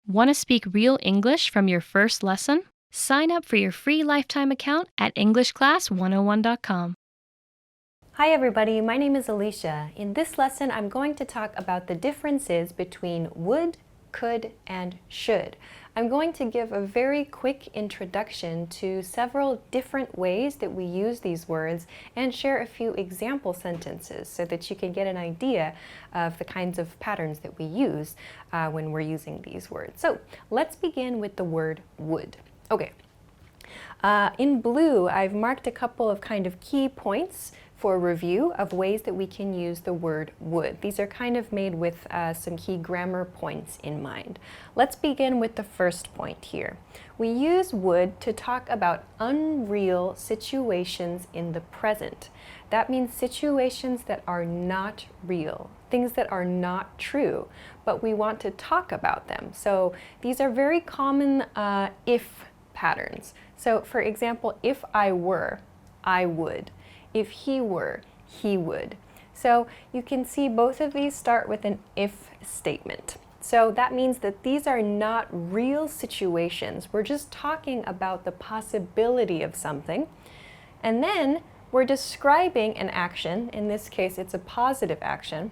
Want to speak real English from your first lesson? Sign up for your free lifetime account at EnglishClass101.com. Hi everybody, my name is Alicia. In this lesson, I'm going to talk about the differences between would, could, and should. I'm going to give a very quick introduction to several different ways that we use these words and share a few example sentences so that you can get an idea of the kinds of patterns that we use when we're using these words. So let's begin with the word would. Okay. In blue, I've marked a couple of kind of key points for review of ways that we can use the word would. These are kind of made with some key grammar points in mind. Let's begin with the first point here. We use would to talk about unreal situations in the present. That means situations that are not real, things that are not true, but we want to talk about them. So these are very common if patterns. So for example, if I were, I would. If he were, he would. So you can see both of these start with an if statement. So that means that these are not real situations. We're just talking about the possibility of something. And then we're describing an action. In this case, it's a positive action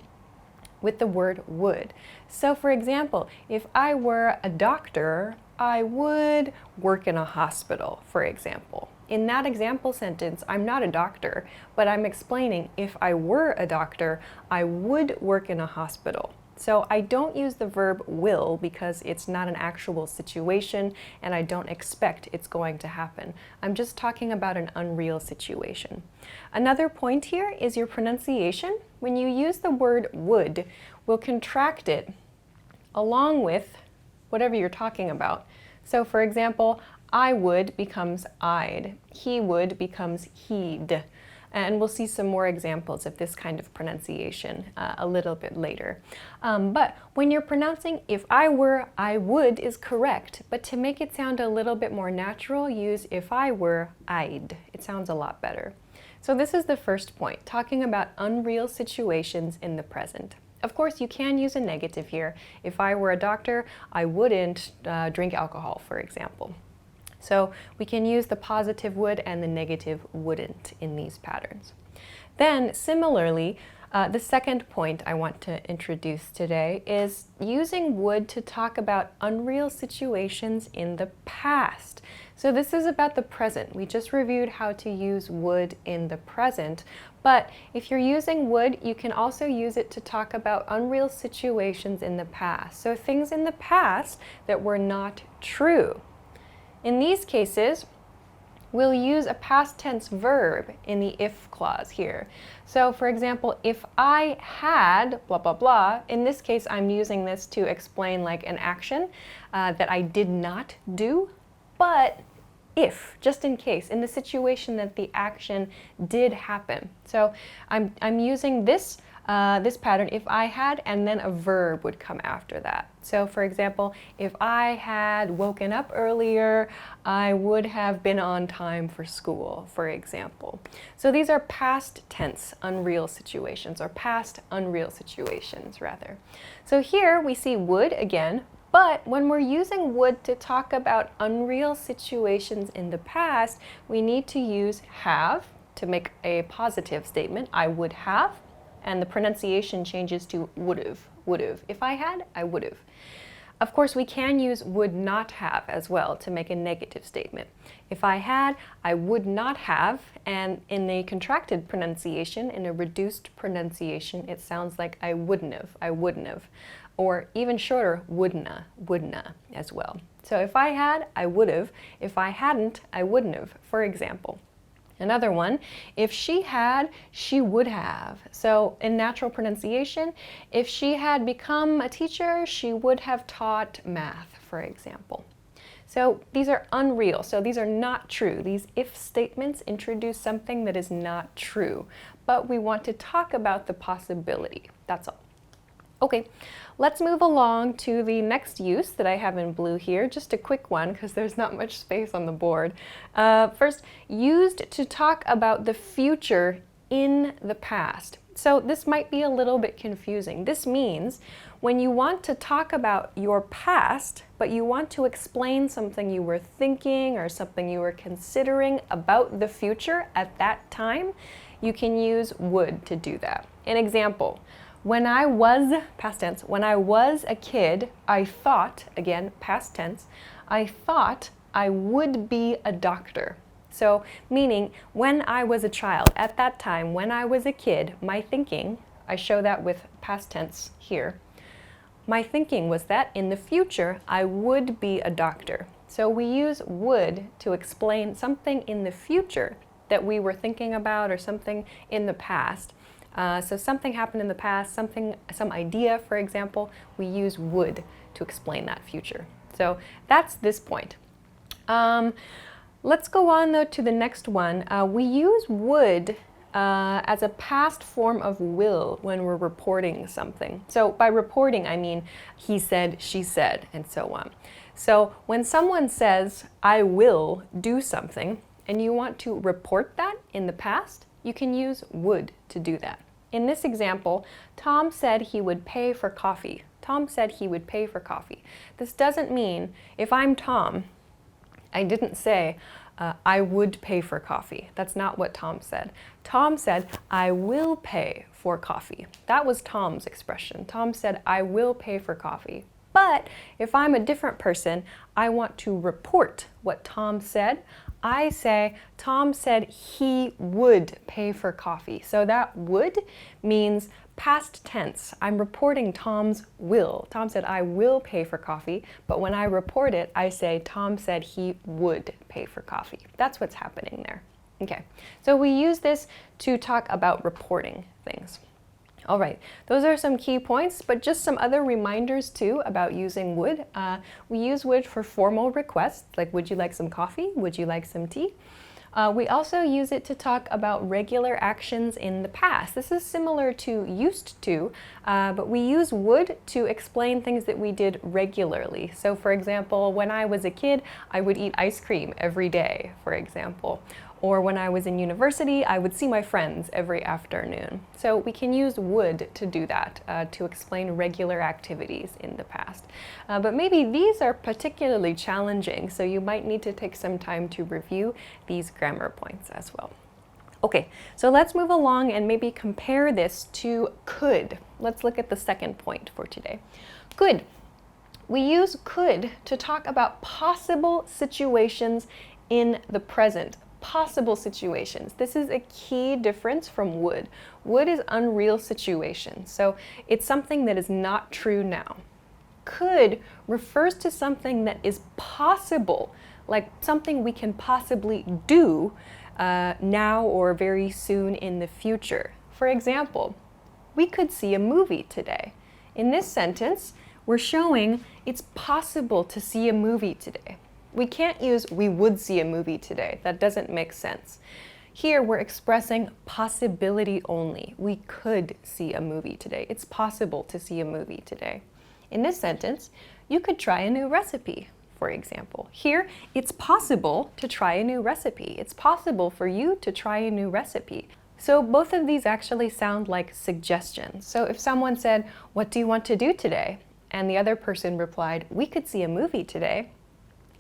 with the word would. So for example, if I were a doctor, I would work in a hospital, for example. In that example sentence, I'm not a doctor, but I'm explaining if I were a doctor, I would work in a hospital. So I don't use the verb will because it's not an actual situation and I don't expect it's going to happen. I'm just talking about an unreal situation. Another point here is your pronunciation. When you use the word would, we'll contract it along with whatever you're talking about. So for example, I would becomes I'd, he would becomes he'd, and we'll see some more examples of this kind of pronunciation a little bit later. But when you're pronouncing if I were, I would is correct, but to make it sound a little bit more natural, use if I were, I'd. It sounds a lot better. So this is the first point, talking about unreal situations in the present. Of course, you can use a negative here. If I were a doctor, I wouldn't drink alcohol, for example. So we can use the positive would and the negative wouldn't in these patterns. Then similarly, the second point I want to introduce today is using would to talk about unreal situations in the past. So this is about the present. We just reviewed how to use would in the present, but if you're using would, you can also use it to talk about unreal situations in the past. So things in the past that were not true. In these cases, we'll use a past tense verb in the if clause here. So for example, if I had blah, blah, blah, in this case, I'm using this to explain like an action that I did not do, but if, just in case, in the situation that the action did happen. So I'm using this pattern, if I had, and then a verb would come after that. So for example, if I had woken up earlier, I would have been on time for school, for example. So these are past tense unreal situations, or past unreal situations, rather. So here we see would again, but when we're using would to talk about unreal situations in the past, we need to use have to make a positive statement, I would have, and the pronunciation changes to would've, would've. If I had, I would've. Of course, we can use would not have as well to make a negative statement. If I had, I would not have, and in the contracted pronunciation, in a reduced pronunciation, it sounds like I wouldn't have. Or even shorter, wouldna as well. So if I had, I would've. If I hadn't, I wouldn't have, for example. Another one, if she had, she would have. So in natural pronunciation, if she had become a teacher, she would have taught math, for example. So these are unreal, so these are not true. These if statements introduce something that is not true, but we want to talk about the possibility, that's all. Okay, let's move along to the next use that I have in blue here, just a quick one because there's not much space on the board. First, used to talk about the future in the past. So this might be a little bit confusing. This means when you want to talk about your past, but you want to explain something you were thinking or something you were considering about the future at that time, you can use would to do that. An example, when I was, past tense, when I was a kid, I thought, again, past tense, I thought I would be a doctor. So, meaning when I was a child, at that time, when I was a kid, my thinking, I show that with past tense here, my thinking was that in the future, I would be a doctor. So we use would to explain something in the future that we were thinking about or something in the past. So something happened in the past, some idea, for example, we use would to explain that future. So that's this point. Let's go on though to the next one. We use would as a past form of will when we're reporting something. So by reporting, I mean he said, she said, and so on. So when someone says, I will do something, and you want to report that in the past, you can use would to do that. In this example, Tom said he would pay for coffee. Tom said he would pay for coffee. This doesn't mean, if I'm Tom, I didn't say, I would pay for coffee. That's not what Tom said. Tom said, I will pay for coffee. That was Tom's expression. Tom said, I will pay for coffee. But if I'm a different person, I want to report what Tom said. I say, Tom said he would pay for coffee. So that would means past tense. I'm reporting Tom's will. Tom said, I will pay for coffee. But when I report it, I say, Tom said he would pay for coffee. That's what's happening there. Okay, so we use this to talk about reporting things. All right, those are some key points, but just some other reminders too about using would. We use would for formal requests, like would you like some coffee? Would you like some tea? We also use it to talk about regular actions in the past. This is similar to used to, but we use would to explain things that we did regularly. So for example, when I was a kid, I would eat ice cream every day, for example. Or when I was in university, I would see my friends every afternoon. So we can use would to do that, to explain regular activities in the past. But maybe these are particularly challenging, so you might need to take some time to review these grammar points as well. Okay, so let's move along and maybe compare this to could. Let's look at the second point for today. Could. We use could to talk about possible situations in the present. Possible situations. This is a key difference from would. Would is unreal situations, so it's something that is not true now. Could refers to something that is possible, like something we can possibly do now or very soon in the future. For example, we could see a movie today. In this sentence, we're showing it's possible to see a movie today. We can't use we would see a movie today. That doesn't make sense. Here we're expressing possibility only. We could see a movie today. It's possible to see a movie today. In this sentence, you could try a new recipe, for example. Here, it's possible to try a new recipe. It's possible for you to try a new recipe. So both of these actually sound like suggestions. So if someone said, what do you want to do today? And the other person replied, we could see a movie today.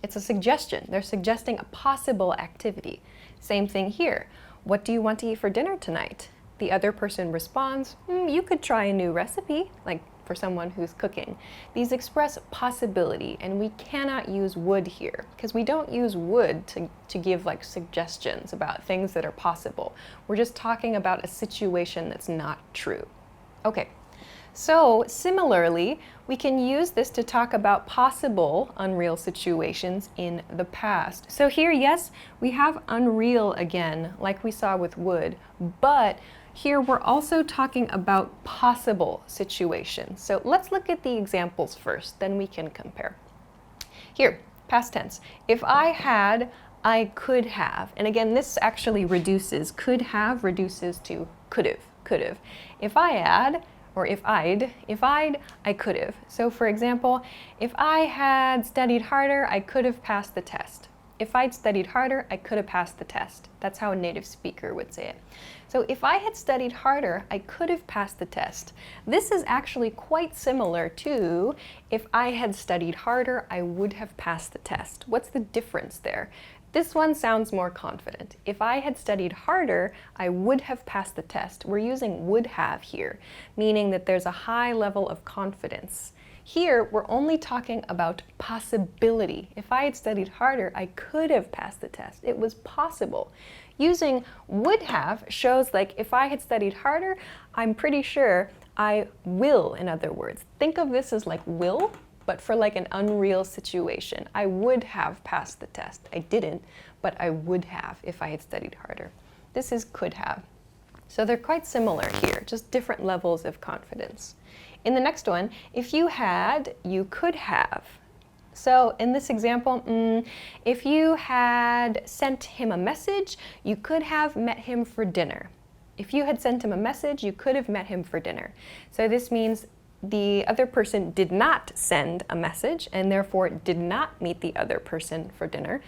It's a suggestion. They're suggesting a possible activity. Same thing here. What do you want to eat for dinner tonight? The other person responds, you could try a new recipe, like for someone who's cooking. These express possibility, and we cannot use would here, because we don't use would to give like suggestions about things that are possible. We're just talking about a situation that's not true. Okay. So similarly, we can use this to talk about possible unreal situations in the past. So here, yes, we have unreal again, like we saw with would, but here we're also talking about possible situations. So let's look at the examples first, then we can compare. Here, past tense. If I had, I could have. And again, this actually reduces, could have reduces to could've, could've. If I had, or if I'd, I could've. So for example, if I had studied harder, I could have passed the test. If I'd studied harder, I could have passed the test. That's how a native speaker would say it. So if I had studied harder, I could have passed the test. This is actually quite similar to if I had studied harder, I would have passed the test. What's the difference there? This one sounds more confident. If I had studied harder, I would have passed the test. We're using would have here, meaning that there's a high level of confidence. Here, we're only talking about possibility. If I had studied harder, I could have passed the test. It was possible. Using would have shows like if I had studied harder, I'm pretty sure I will, in other words. Think of this as like will, but for like an unreal situation. I would have passed the test. I didn't, but I would have if I had studied harder. This is could have. So they're quite similar here, just different levels of confidence. In the next one, if you had, you could have. So in this example, if you had sent him a message, you could have met him for dinner. If you had sent him a message, you could have met him for dinner. So this means the other person did not send a message and therefore did not meet the other person for dinner,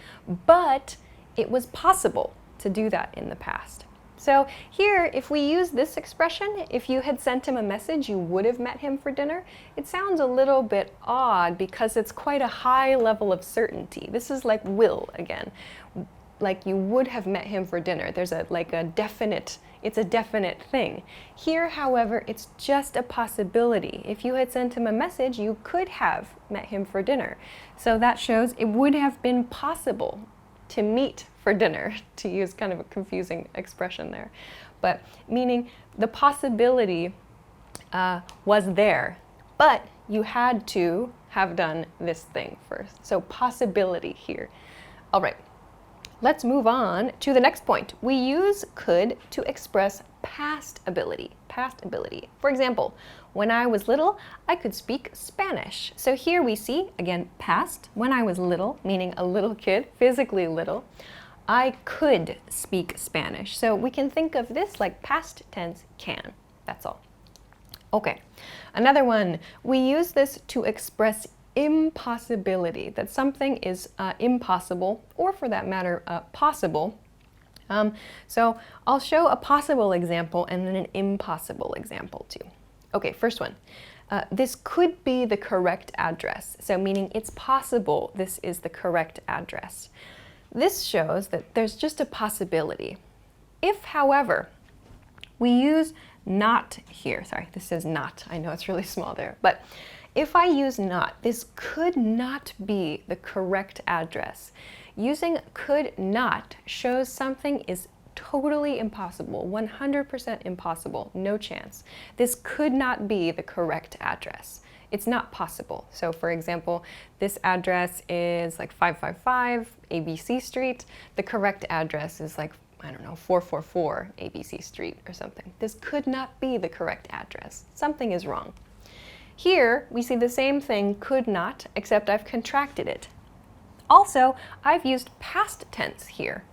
but it was possible to do that in the past. So here, if we use this expression, if you had sent him a message, you would have met him for dinner, it sounds a little bit odd because it's quite a high level of certainty. This is like will again. Like you would have met him for dinner. There's it's a definite thing. Here, however, it's just a possibility. If you had sent him a message, you could have met him for dinner. So that shows it would have been possible to meet for dinner, to use kind of a confusing expression there. But meaning the possibility was there, but you had to have done this thing first. So possibility here. All right. Let's move on to the next point. We use could to express past ability. Past ability. For example, when I was little, I could speak Spanish. So here we see, again, past. When I was little, meaning a little kid, physically little, I could speak Spanish. So we can think of this like past tense can. That's all. Okay, another one. We use this to express impossibility, that something is impossible, or for that matter, possible. So I'll show a possible example and then an impossible example too. Okay, first one. This could be the correct address. So meaning it's possible this is the correct address. This shows that there's just a possibility. If, however, we use not here, sorry, this says not. I know it's really small there, but if I use not, this could not be the correct address. Using could not shows something is totally impossible, 100% impossible, no chance. This could not be the correct address. It's not possible. So for example, this address is like 555 ABC Street. The correct address is like, I don't know, 444 ABC Street or something. This could not be the correct address. Something is wrong. Here, we see the same thing, could not, except I've contracted it. Also, I've used past tense here.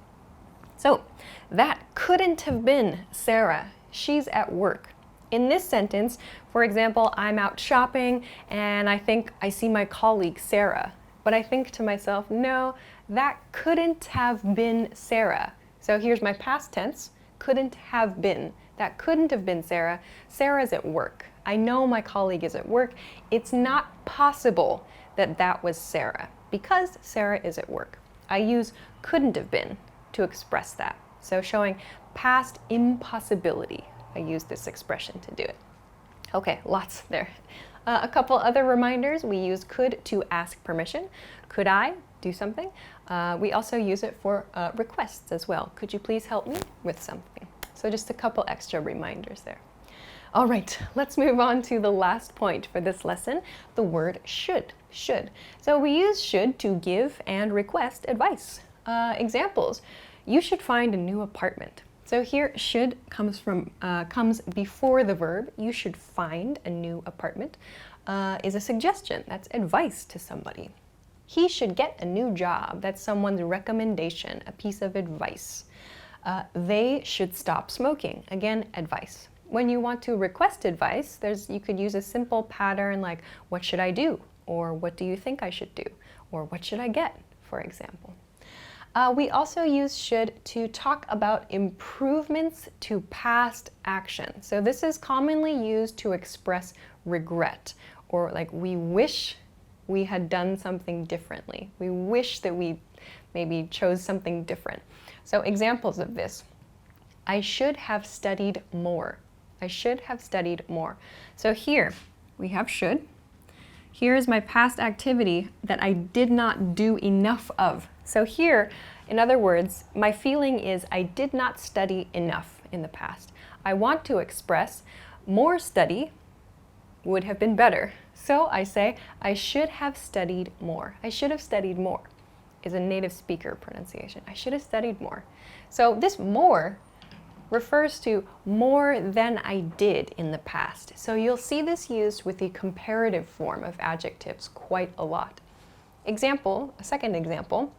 So, that couldn't have been Sarah. She's at work. In this sentence, for example, I'm out shopping and I think I see my colleague Sarah. But I think to myself, no, that couldn't have been Sarah. So here's my past tense, couldn't have been. That couldn't have been Sarah. Sarah's at work. I know my colleague is at work. It's not possible that that was Sarah because Sarah is at work. I use couldn't have been to express that. So showing past impossibility. I use this expression to do it. Okay, lots there. A couple other reminders. We use could to ask permission. Could I do something? We also use it for requests as well. Could you please help me with something? So just a couple extra reminders there. All right, let's move on to the last point for this lesson, the word should. Should. So we use should to give and request advice. Examples, you should find a new apartment. So here, should comes before the verb. You should find a new apartment is a suggestion. That's advice to somebody. He should get a new job. That's someone's recommendation, a piece of advice. They should stop smoking. Again, advice. When you want to request advice, you could use a simple pattern like, what should I do? Or what do you think I should do? Or what should I get, for example. We also use should to talk about improvements to past action. So this is commonly used to express regret, or like we wish we had done something differently. We wish that we maybe chose something different. So examples of this: I should have studied more. I should have studied more. So here we have should. Here is my past activity that I did not do enough of. So here, in other words, my feeling is I did not study enough in the past. I want to express more study would have been better. So I say, I should have studied more. I should have studied more is a native speaker pronunciation. I should have studied more. So this more refers to more than I did in the past. So you'll see this used with the comparative form of adjectives quite a lot. Example, a second example,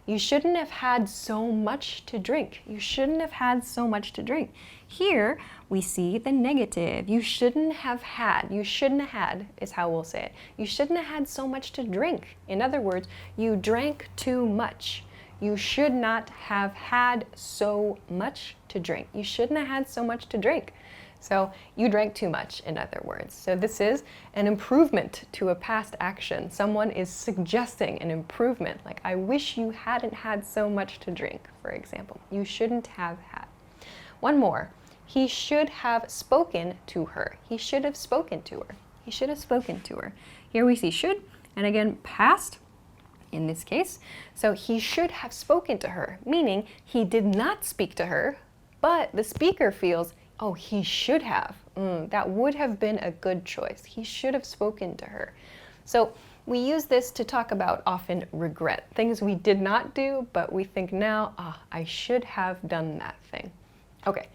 you shouldn't have had so much to drink. You shouldn't have had so much to drink. Here we see the negative. You shouldn't have had. You shouldn't have had is how we'll say it. You shouldn't have had so much to drink. In other words, you drank too much. You should not have had so much to drink. You shouldn't have had so much to drink. So you drank too much, in other words. So this is an improvement to a past action. Someone is suggesting an improvement, like I wish you hadn't had so much to drink, for example. You shouldn't have had. One more. He should have spoken to her. He should have spoken to her. He should have spoken to her. Here we see should, and again past in this case. So he should have spoken to her, meaning he did not speak to her, but the speaker feels, oh, he should have. That would have been a good choice. He should have spoken to her. So we use this to talk about often regret, things we did not do, but we think now, I should have done that thing. Okay,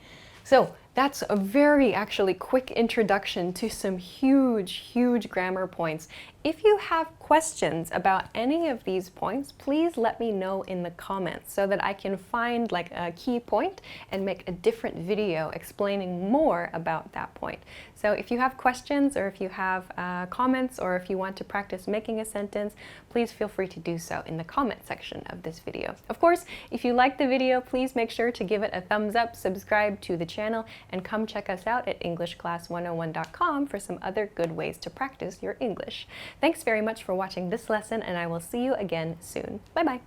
so that's a very actually quick introduction to some huge grammar points. If you have questions about any of these points, please let me know in the comments so that I can find like a key point and make a different video explaining more about that point. So if you have questions, or if you have comments, or if you want to practice making a sentence, please feel free to do so in the comment section of this video. Of course, if you liked the video, please make sure to give it a thumbs up, subscribe to the channel, and come check us out at EnglishClass101.com for some other good ways to practice your English. Thanks very much for watching this lesson, and I will see you again soon. Bye-bye.